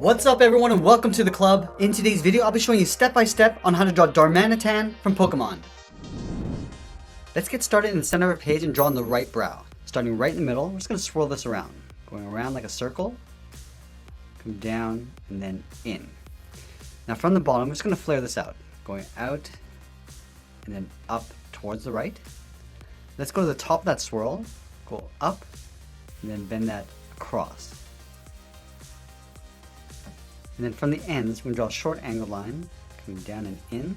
What's up everyone and welcome to the club. In today's video I'll be showing you step by step on how to draw DARMANITAN from Pokemon. Let's get started in the center of our page and draw on the right brow. Starting right in the middle, we're just going to swirl this around. Going around like a circle, come down and then in. Now from the bottom we're just going to flare this out. Going out and then up towards the right. Let's go to the top of that swirl, go up and then bend that across. And then from the ends, we're going to draw a short angled line, coming down and in. And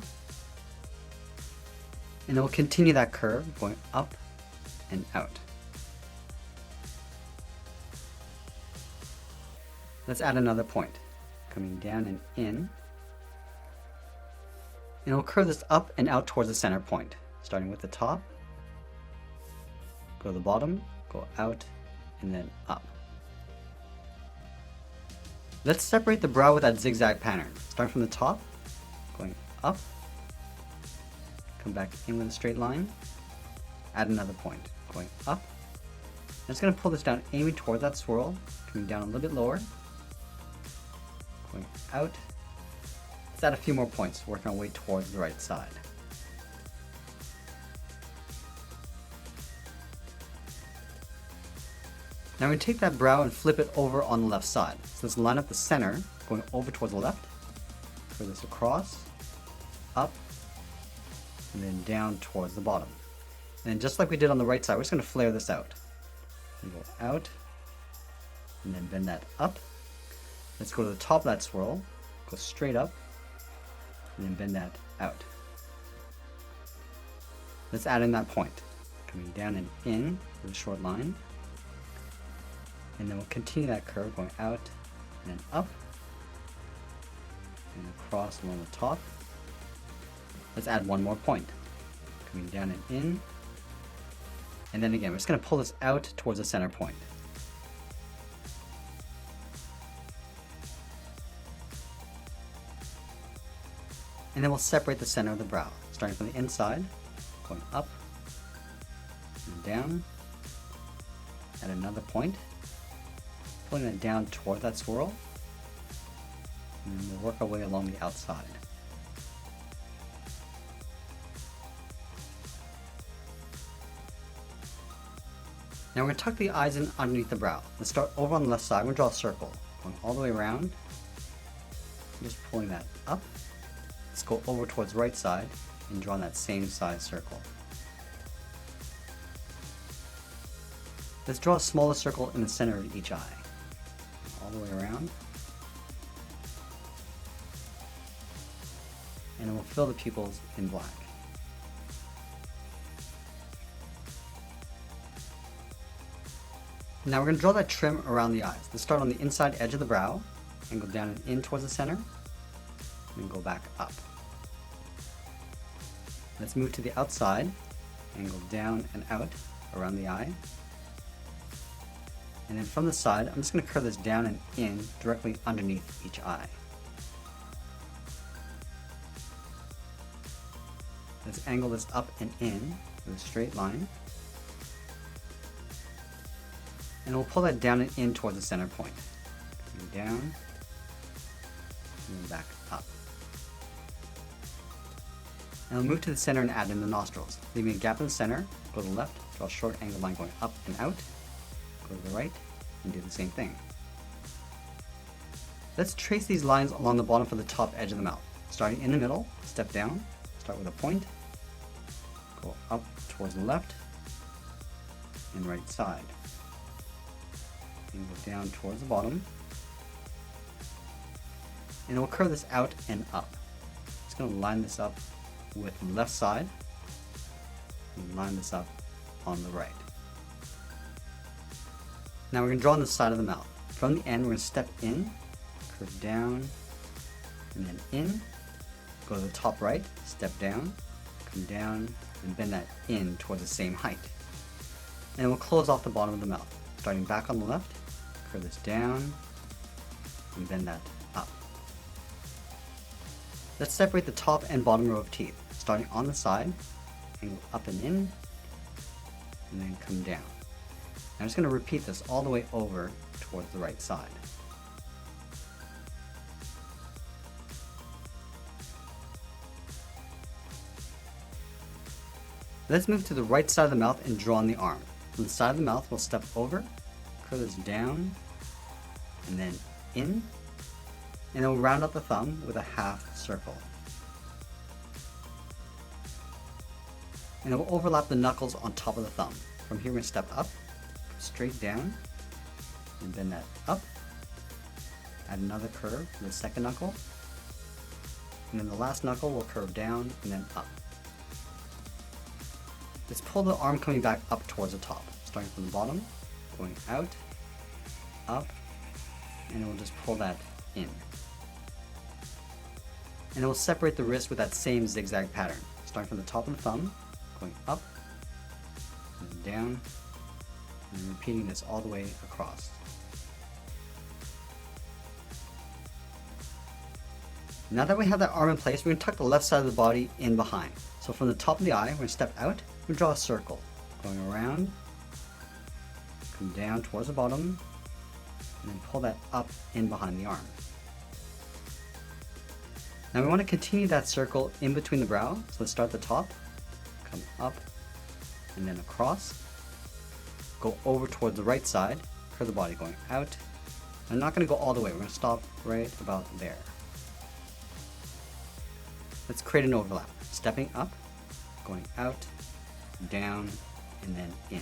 then we'll continue that curve, going up and out. Let's add another point, coming down and in. And we'll curve this up and out towards the center point, starting with the top. Go to the bottom, go out, and then up. Let's separate the brow with that zigzag pattern. Starting from the top, going up, come back in with a straight line, add another point, going up. I'm just going to pull this down, aiming towards that swirl, coming down a little bit lower, going out. Let's add a few more points, working our way towards the right side. Now we're going to take that brow and flip it over on the left side. So let's line up the center, going over towards the left. Curve this across, up, and then down towards the bottom. And then just like we did on the right side, we're just going to flare this out. And go out, and then bend that up. Let's go to the top of that swirl, go straight up, and then bend that out. Let's add in that point, coming down and in with a short line. And then we'll continue that curve going out and then up and across along the top. Let's add one more point, coming down and in. And then again, we're just going to pull this out towards the center point. And then we'll separate the center of the brow, starting from the inside, going up and down. Add another point. Pulling it down toward that swirl, and then we'll work our way along the outside. Now we're going to tuck the eyes in underneath the brow. Let's start over on the left side. We're going to draw a circle, going all the way around, just pulling that up. Let's go over towards the right side and draw that same size circle. Let's draw a smaller circle in the center of each eye. All the way around, and we'll fill the pupils in black. Now we're going to draw that trim around the eyes. Let's start on the inside edge of the brow and go down and in towards the center, and then go back up. Let's move to the outside and go down and out around the eye. And then from the side, I'm just going to curve this down and in directly underneath each eye. Let's angle this up and in with a straight line. And we'll pull that down and in towards the center point. Coming down, and then back up. And we'll move to the center and add in the nostrils. Leaving a gap in the center, go to the left, draw a short angled line going up and out. Go to the right and do the same thing. Let's trace these lines along the bottom for the top edge of the mouth. Starting in the middle, step down, start with a point, go up towards the left and right side, and go down towards the bottom, and we'll curve this out and up. Just going to line this up with the left side and line this up on the right. Now we're going to draw on the side of the mouth. From the end, we're going to step in, curve down, and then in. Go to the top right, step down, come down, and bend that in towards the same height. And we'll close off the bottom of the mouth. Starting back on the left, curve this down, and bend that up. Let's separate the top and bottom row of teeth. Starting on the side, angle up and in, and then come down. I'm just going to repeat this all the way over towards the right side. Let's move to the right side of the mouth and draw on the arm. From the side of the mouth, we'll step over, curl this down, and then in, and then we'll round out the thumb with a half circle. And then we'll overlap the knuckles on top of the thumb. From here, we're going to step up, straight down, and bend that up. Add another curve for the second knuckle. And then the last knuckle will curve down and then up. Let's pull the arm coming back up towards the top. Starting from the bottom, going out, up, and then we'll just pull that in. And then we'll separate the wrist with that same zigzag pattern. Starting from the top of the thumb, going up, and down, and repeating this all the way across. Now that we have that arm in place, we're going to tuck the left side of the body in behind. So from the top of the eye, we're going to step out and draw a circle, going around, come down towards the bottom, and then pull that up in behind the arm. Now we want to continue that circle in between the brow, so let's start at the top, come up, and then across, go over towards the right side, curve the body going out. I'm not going to go all the way, we're going to stop right about there. Let's create an overlap, stepping up, going out, down, and then in.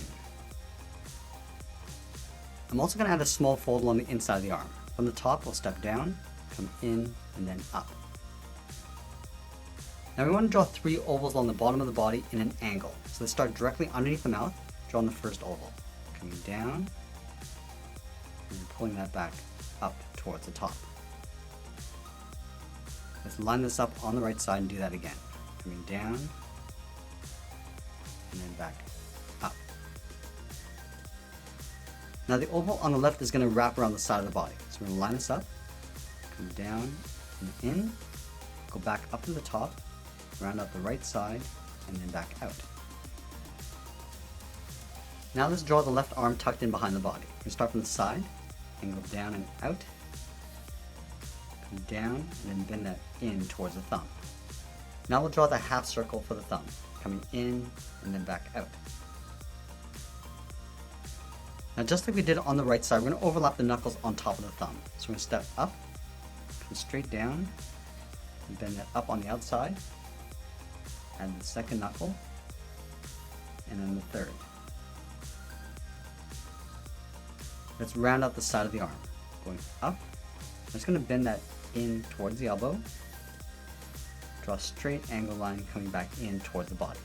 I'm also going to add a small fold along the inside of the arm. From the top, we'll step down, come in, and then up. Now we want to draw 3 ovals along the bottom of the body in an angle. So let's start directly underneath the mouth, drawing the first oval. Coming down, and pulling that back up towards the top. Let's line this up on the right side and do that again. Coming down, and then back up. Now the oval on the left is going to wrap around the side of the body. So we're going to line this up, come down and in, go back up to the top, round out the right side, and then back out. Now let's draw the left arm tucked in behind the body. We're going to start from the side and go down and out, come down, and then bend that in towards the thumb. Now we'll draw the half circle for the thumb, coming in and then back out. Now just like we did on the right side, we're going to overlap the knuckles on top of the thumb. So we're going to step up, come straight down, and bend that up on the outside, and the second knuckle, and then the third. Let's round out the side of the arm, going up. I'm just going to bend that in towards the elbow, draw a straight angle line coming back in towards the body.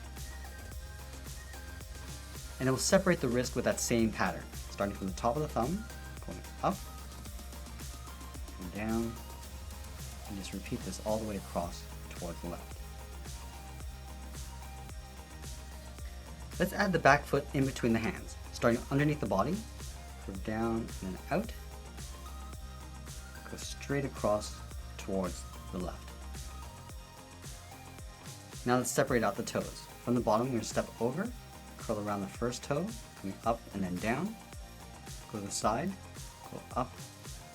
And then we'll separate the wrist with that same pattern, starting from the top of the thumb, going up, come down, and just repeat this all the way across towards the left. Let's add the back foot in between the hands, starting underneath the body, curve down and then out, go straight across towards the left. Now let's separate out the toes. From the bottom, we're going to step over, curl around the first toe, coming up and then down, go to the side, go up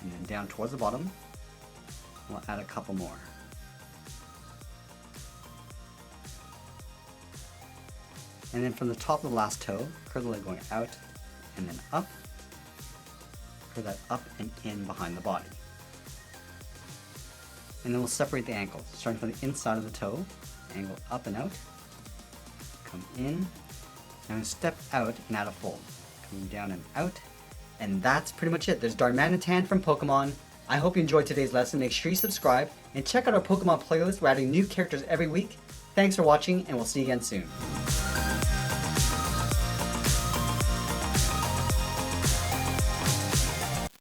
and then down towards the bottom. We'll add a couple more. And then from the top of the last toe, curl the leg going out and then up, curl that up and in behind the body. And then we'll separate the ankles, starting from the inside of the toe, angle up and out, come in, and step out and add a fold, coming down and out. And that's pretty much it. There's Darmanitan from Pokemon. I hope you enjoyed today's lesson. Make sure you subscribe and check out our Pokemon playlist. We're adding new characters every week. Thanks for watching, and we'll see you again soon.